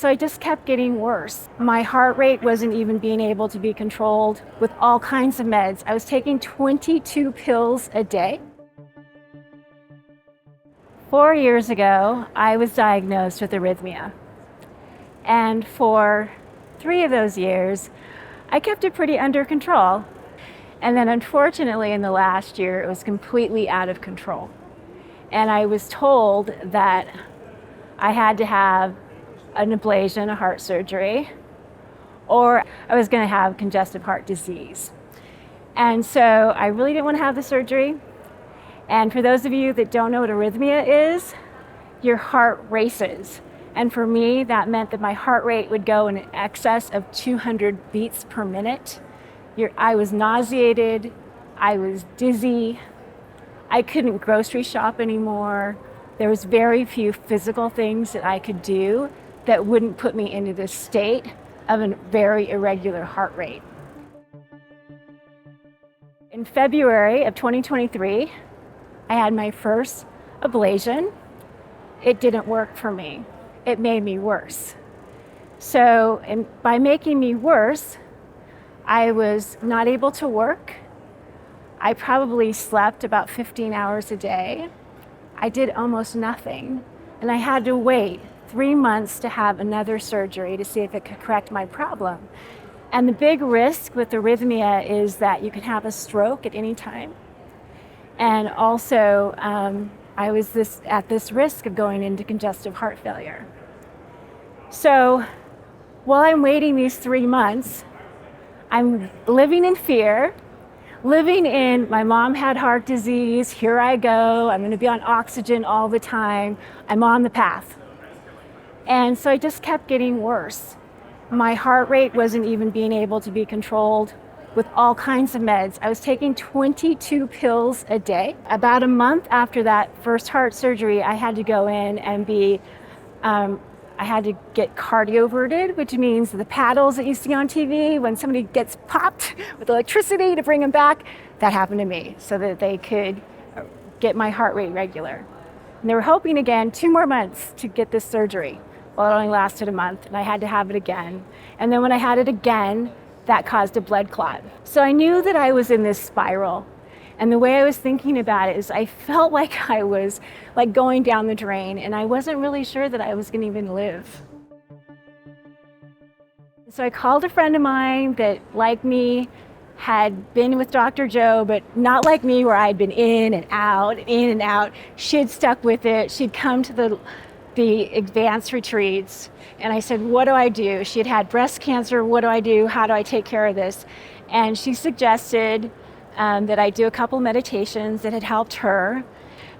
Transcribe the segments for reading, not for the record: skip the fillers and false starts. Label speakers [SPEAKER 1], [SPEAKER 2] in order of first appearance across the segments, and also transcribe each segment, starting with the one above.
[SPEAKER 1] So I just kept getting worse. My heart rate wasn't even being able to be controlled with all kinds of meds. I was taking 22 pills a day. 4 years ago, I was diagnosed with arrhythmia. And for 3 of those years, I kept it pretty under control. And then unfortunately, in the last year, it was completely out of control. And I was told that I had to have an ablation, a heart surgery, or I was going to have congestive heart disease. And so I really didn't want to have the surgery. And for those of you that don't know what arrhythmia is, your heart races. And for me, that meant that my heart rate would go in excess of 200 beats per minute. I was nauseated, I was dizzy, I couldn't grocery shop anymore. There was very few physical things that I could do that wouldn't put me into this state of a very irregular heart rate. In February of 2023, I had my first ablation. It didn't work for me. It made me worse. So, by making me worse, I was not able to work. I probably slept about 15 hours a day. I did almost nothing. And I had to wait 3 months to have another surgery to see if it could correct my problem. And the big risk with arrhythmia is that you can have a stroke at any time. And also, I was at this risk of going into congestive heart failure. So while I'm waiting these 3 months, I'm living in fear, living in my mom had heart disease, here I go, I'm going to be on oxygen all the time, I'm on the path. And so I just kept getting worse. My heart rate wasn't even being able to be controlled with all kinds of meds. I was taking 22 pills a day. About a month after that first heart surgery, I had to go in and I had to get cardioverted, which means the paddles that you see on TV when somebody gets popped with electricity to bring them back, that happened to me so that they could get my heart rate regular. And they were hoping again 2 more months to get this surgery. Well, it only lasted a month and I had to have it again. And then when I had it again, that caused a blood clot. So I knew that I was in this spiral. And the way I was thinking about it is I felt like I was like going down the drain and I wasn't really sure that I was going to even live. So I called a friend of mine that, like me, had been with Dr. Joe, but not like me where I'd been in and out, in and out. She'd stuck with it. She'd come to the advanced retreats. And I said, what do I do? She had breast cancer. What do I do? How do I take care of this? And she suggested that I do a couple meditations that had helped her.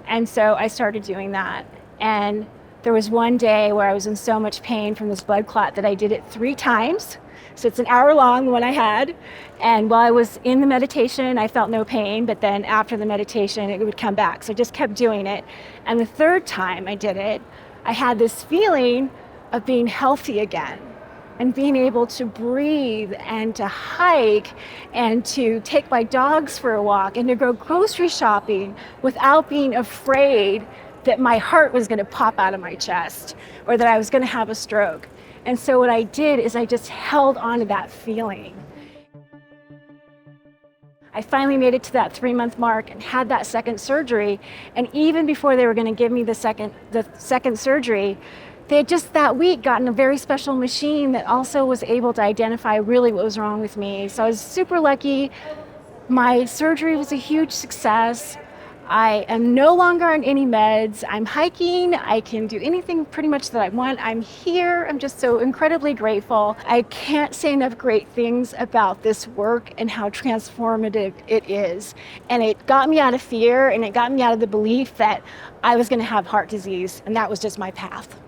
[SPEAKER 1] And so I started doing that. And there was one day where I was in so much pain from this blood clot that I did it 3 times. So it's an hour long, the one I had. And while I was in the meditation, I felt no pain, but then after the meditation, it would come back. So I just kept doing it. And the 3rd time I did it, I had this feeling of being healthy again and being able to breathe and to hike and to take my dogs for a walk and to go grocery shopping without being afraid that my heart was going to pop out of my chest or that I was going to have a stroke. And so what I did is I just held on to that feeling. I finally made it to that 3-month mark and had that second surgery. And even before they were going to give me the second surgery, they had just that week gotten a very special machine that also was able to identify really what was wrong with me. So I was super lucky. My surgery was a huge success. I am no longer on any meds. I'm hiking. I can do anything pretty much that I want. I'm here. I'm just so incredibly grateful. I can't say enough great things about this work and how transformative it is. And it got me out of fear and it got me out of the belief that I was going to have heart disease, and that was just my path.